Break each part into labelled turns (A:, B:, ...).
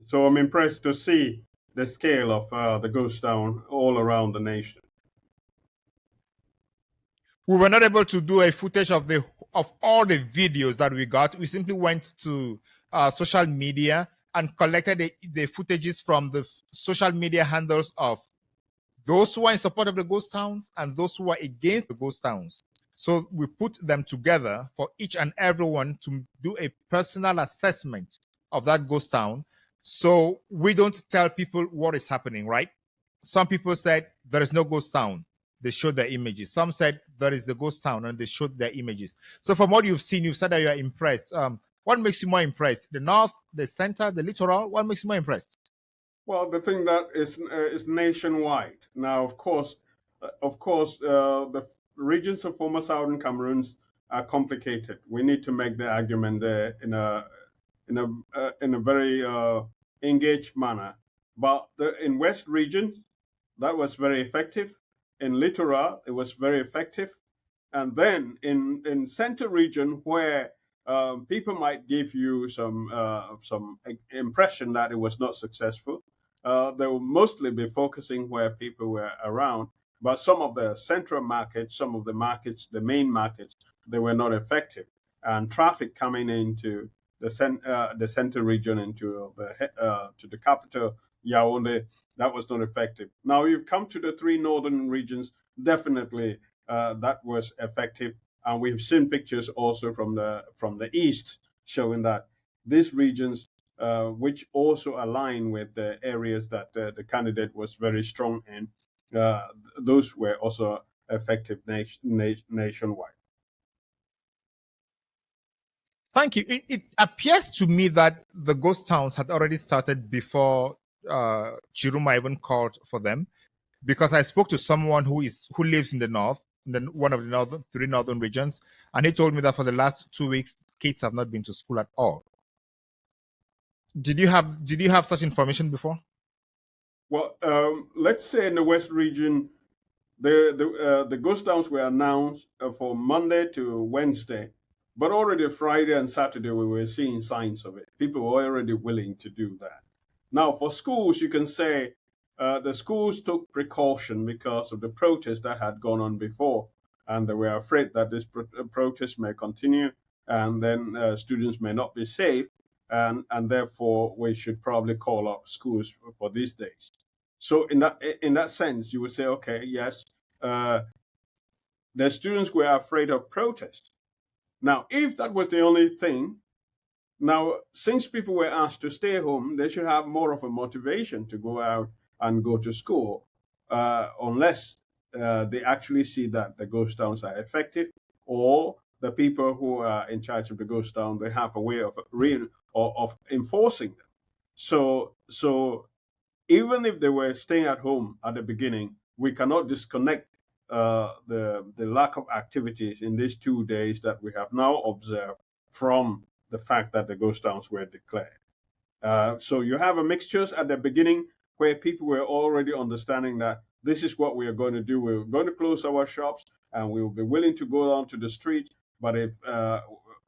A: So I'm impressed to see the scale of the ghost town all around the nation.
B: We were not able to do a footage of all the videos that we got. We simply went to social media and collected the footages from the social media handles of those who are in support of the ghost towns and those who are against the ghost towns. So we put them together for each and everyone to do a personal assessment of that ghost town. So we don't tell people what is happening, right? Some people said there is no ghost town. They showed their images. Some said there is the ghost town and they showed their images. So from what you've seen, you've said that you are impressed. What makes you more impressed? The north, the center, the littoral? What makes you more impressed?
A: Well, the thing that is nationwide. Now, the regions of former Southern Cameroons are complicated. We need to make the argument there in a very engaged manner. But in West region, that was very effective. In Littoral, it was very effective. And then in Center region, where people might give you some impression that it was not successful, they will mostly be focusing where people were around. But some of the central markets, some of the markets, the main markets, they were not effective. And traffic coming into the center region into to the capital Yaoundé, that was not effective. Now you've come to the three northern regions. Definitely, that was effective, and we've seen pictures also from the east showing that these regions, which also align with the areas that the candidate was very strong in, those were also effective nationwide.
B: Thank you. It appears to me that the ghost towns had already started before Tchiroma even called for them, because I spoke to someone who lives in the north, in one of the three northern regions, and he told me that for the last 2 weeks, kids have not been to school at all. Did you have such information before?
A: Well, let's say in the West region, the ghost towns were announced for Monday to Wednesday, but already Friday and Saturday we were seeing signs of it. People were already willing to do that. Now, for schools, you can say the schools took precaution because of the protest that had gone on before, and they were afraid that this protest may continue, and then students may not be safe, and therefore we should probably call up schools for these days. So in that sense, you would say, okay, yes, the students were afraid of protest. Now, if that was the only thing, now since people were asked to stay home, they should have more of a motivation to go out and go to school, unless they actually see that the ghost towns are effective, or the people who are in charge of the ghost town, they have a way of enforcing them. So even if they were staying at home at the beginning, we cannot disconnect the lack of activities in these 2 days that we have now observed from the fact that the ghost towns were declared. So you have a mixtures at the beginning where people were already understanding that this is what we are going to do. We're going to close our shops and we will be willing to go down to the street. But if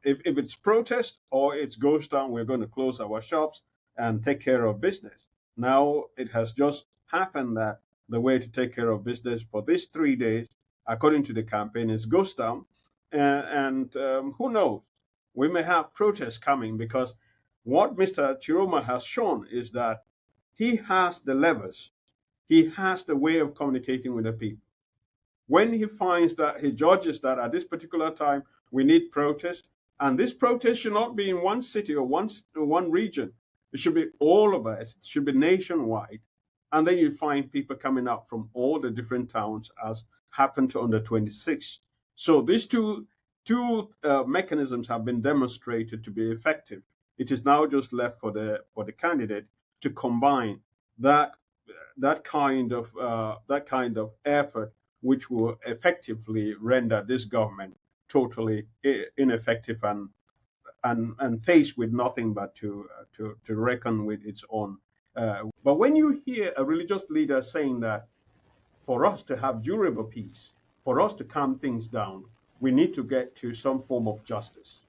A: it's protest or it's ghost town, we're going to close our shops and take care of business. Now it has just happened that the way to take care of business for these 3 days, according to the campaign, is ghost town. And who knows? We may have protests coming, because what Mr. Tchiroma has shown is that he has the levers. He has the way of communicating with the people. When he finds that, he judges that at this particular time we need protest, and this protest should not be in one city or one region. It should be all of us. It should be nationwide. And then you find people coming up from all the different towns, as happened to on the 26th. So these two mechanisms have been demonstrated to be effective. It is now just left for the candidate to combine that kind of effort, which will effectively render this government totally ineffective and faced with nothing but to reckon with its own. But when you hear a religious leader saying that for us to have durable peace, for us to calm things down, we need to get to some form of justice.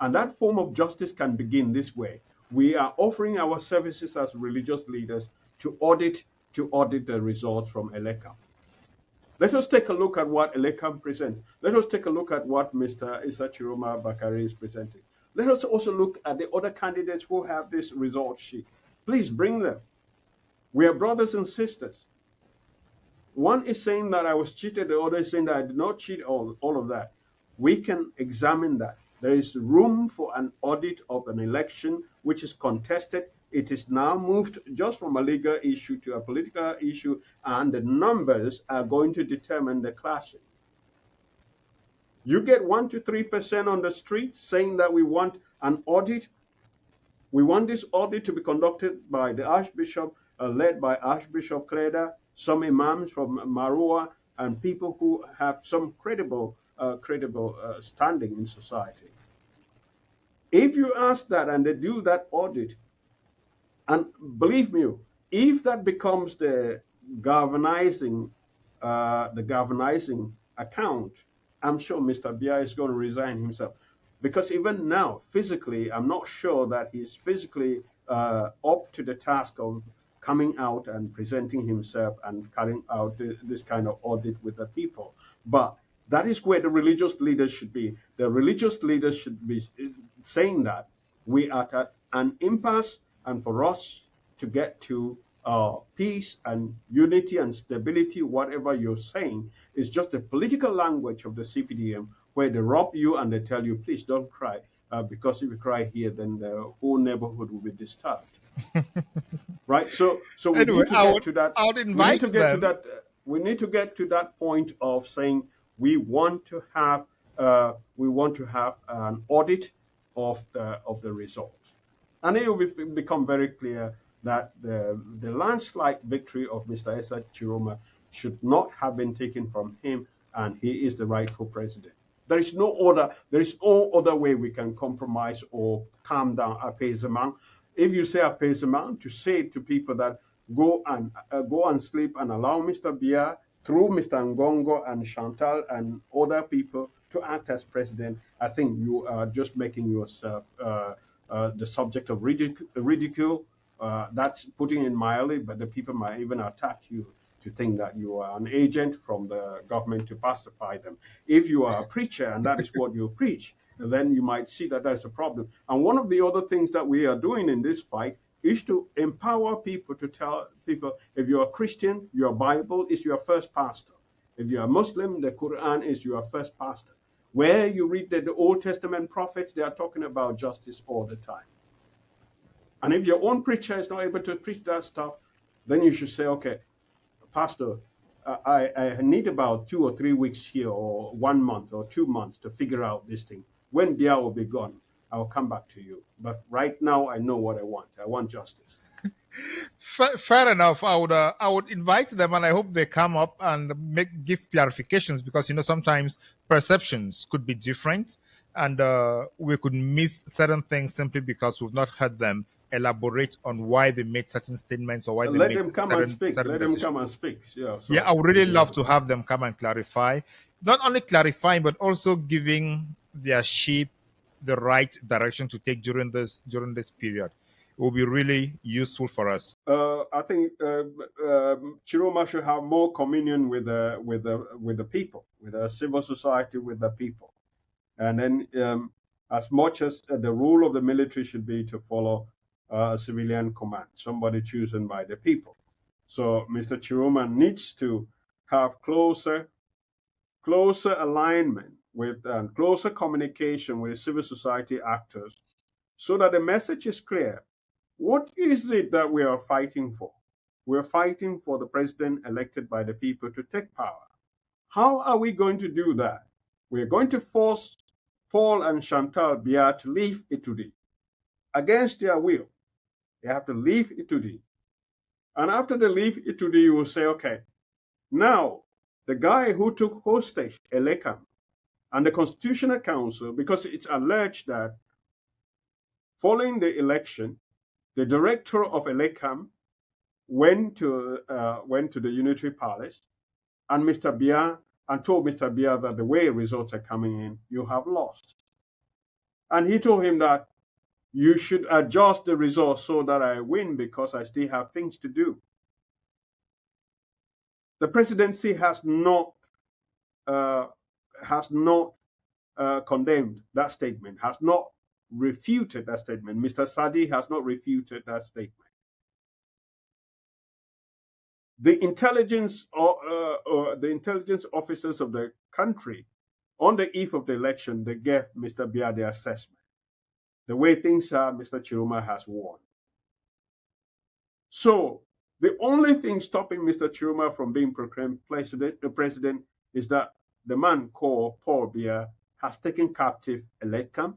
A: And that form of justice can begin this way. we are offering our services as religious leaders to audit the results from Elekam. Let us take a look at what Elekam presents. Let us take a look at what Mr. Issa Tchiroma Bakary is presenting. Let us also look at the other candidates who have this result sheet. Please bring them. We are brothers and sisters. One is saying that I was cheated, the other is saying that I did not cheat, all of that. We can examine that. There is room for an audit of an election which is contested. It is now moved just from a legal issue to a political issue, and the numbers are going to determine the clashing. You get 1 to 3% on the street saying that we want an audit. We want this audit to be conducted by the Archbishop, led by Archbishop Kleda, some imams from Marua, and people who have some credible standing in society. If you ask that and they do that audit, and believe me, if that becomes the galvanizing account, I'm sure Mr. Biya is going to resign himself. Because even now, physically, I'm not sure that he's physically up to the task of coming out and presenting himself and carrying out this kind of audit with the people. But that is where the religious leaders should be. The religious leaders should be saying that we are at an impasse, and for us to get to peace and unity and stability, whatever you're saying, is just the political language of the CPDM, where they rob you and they tell you, please don't cry, because if you cry here, then the whole neighborhood will be disturbed. Right? So we
B: Anyway,
A: need to get to that.
B: I would invite them.
A: We need to get to that point of saying we want to have an audit of the results, and it will become very clear that the landslide victory of Mr. Issa Tchiroma should not have been taken from him, and he is the rightful president. There is no other way we can compromise or calm down appeasement. If you say appeasement, to say to people that go and sleep and allow Mr. Biya through Mr. Ngongo and Chantal and other people to act as president, I think you are just making yourself the subject of ridicule. That's putting it mildly, but the people might even attack you to think that you are an agent from the government to pacify them. If you are a preacher and that is what you preach, then you might see that there's a problem. And one of the other things that we are doing in this fight is to empower people, to tell people, if you're a Christian, your Bible is your first pastor. If you're a Muslim, the Quran is your first pastor. Where you read the Old Testament prophets, they are talking about justice all the time. And if your own preacher is not able to preach that stuff, then you should say, okay, Pastor, I need about 2 or 3 weeks here, or 1 month or 2 months to figure out this thing. When Biya will be gone, I will come back to you. But right now, I know what I want. I want justice.
B: Fair enough. I would invite them, and I hope they come up and give clarifications, because sometimes perceptions could be different, and we could miss certain things simply because we've not heard them elaborate on why they made certain statements or why they made certain decisions.
A: Let them come and speak.
B: Yeah, I would really love to have them come and clarify. Not only clarifying, but also giving their sheep the right direction to take during this period. It will be really useful for us.
A: I think Tchiroma should have more communion with the people, with the civil society, with the people, and then as much as the rule of the military should be to follow a civilian command, somebody chosen by the people. So Mr. Tchiroma needs to have closer alignment with and closer communication with civil society actors, so that the message is clear. What is it that we are fighting for? We're fighting for the president elected by the people to take power. How are we going to do that? We're going to force Paul and Chantal Biya to leave Etoudi against their will. They have to leave Etoudi. And after they leave Etoudi, you will say, okay, now the guy who took hostage Elekam and the Constitutional Council, because it's alleged that following the election, the director of Elekam went to the Unitary Palace and Mr. Biya and told Mr. Biya that the way results are coming in, you have lost. And he told him that You should adjust the results so that I win because I still have things to do. The presidency has not uh, condemned that statement, has not refuted that statement. Mr. Sadi has not refuted that statement. The intelligence officers of the country, on the eve of the election, they gave Mr. Biya the assessment. The way things are, Mr. Tchiroma has won. So the only thing stopping Mr. Tchiroma from being proclaimed president is that the man called Paul Biya has taken captive Elecam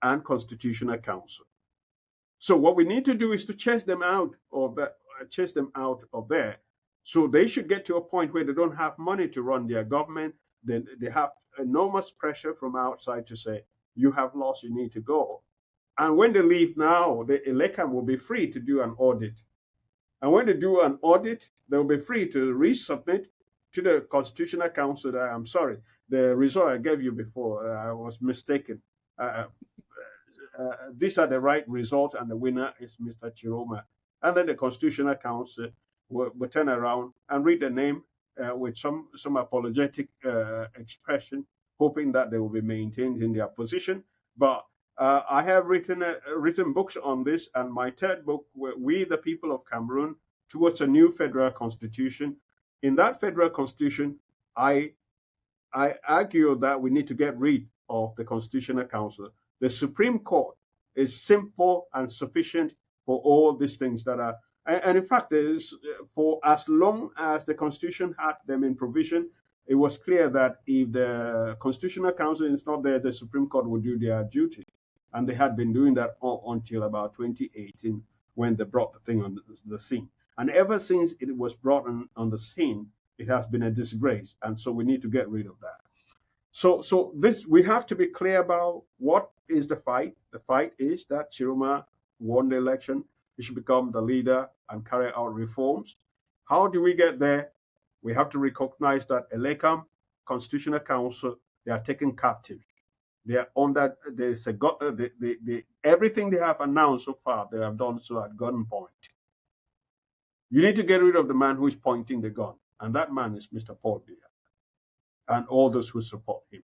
A: and Constitutional Council. So what we need to do is to chase them out of there. So they should get to a point where they don't have money to run their government. Then they have enormous pressure from outside to say, you have lost, you need to go. And when they leave now, the Elecam will be free to do an audit. And when they do an audit, they'll be free to resubmit to the Constitutional Council that, I'm sorry, the result I gave you before, I was mistaken. These are the right results, and the winner is Mr. Tchiroma. And then the Constitutional Council will turn around and read the name with some apologetic expression, hoping that they will be maintained in their position. But I have written books on this, and my third book, We the People of Cameroon Towards a New Federal Constitution. In that federal constitution, I argue that we need to get rid of the Constitutional Council. The Supreme Court is simple and sufficient for all these things that are, and in fact, for as long as the Constitution had them in provision, it was clear that if the Constitutional Council is not there, the Supreme Court will do their duty. And they had been doing that until about 2018 when they brought the thing on the scene. And ever since it was brought on the scene, it has been a disgrace. And so we need to get rid of that. So this, we have to be clear about what is the fight. The fight is that Tchiroma won the election. He should become the leader and carry out reforms. How do we get there? We have to recognize that Elecam, Constitutional Council, they are taken captive. They are under, there's a, everything they have announced so far, they have done so at gunpoint. You need to get rid of the man who is pointing the gun, and that man is Mr. Paul Biya and all those who support him.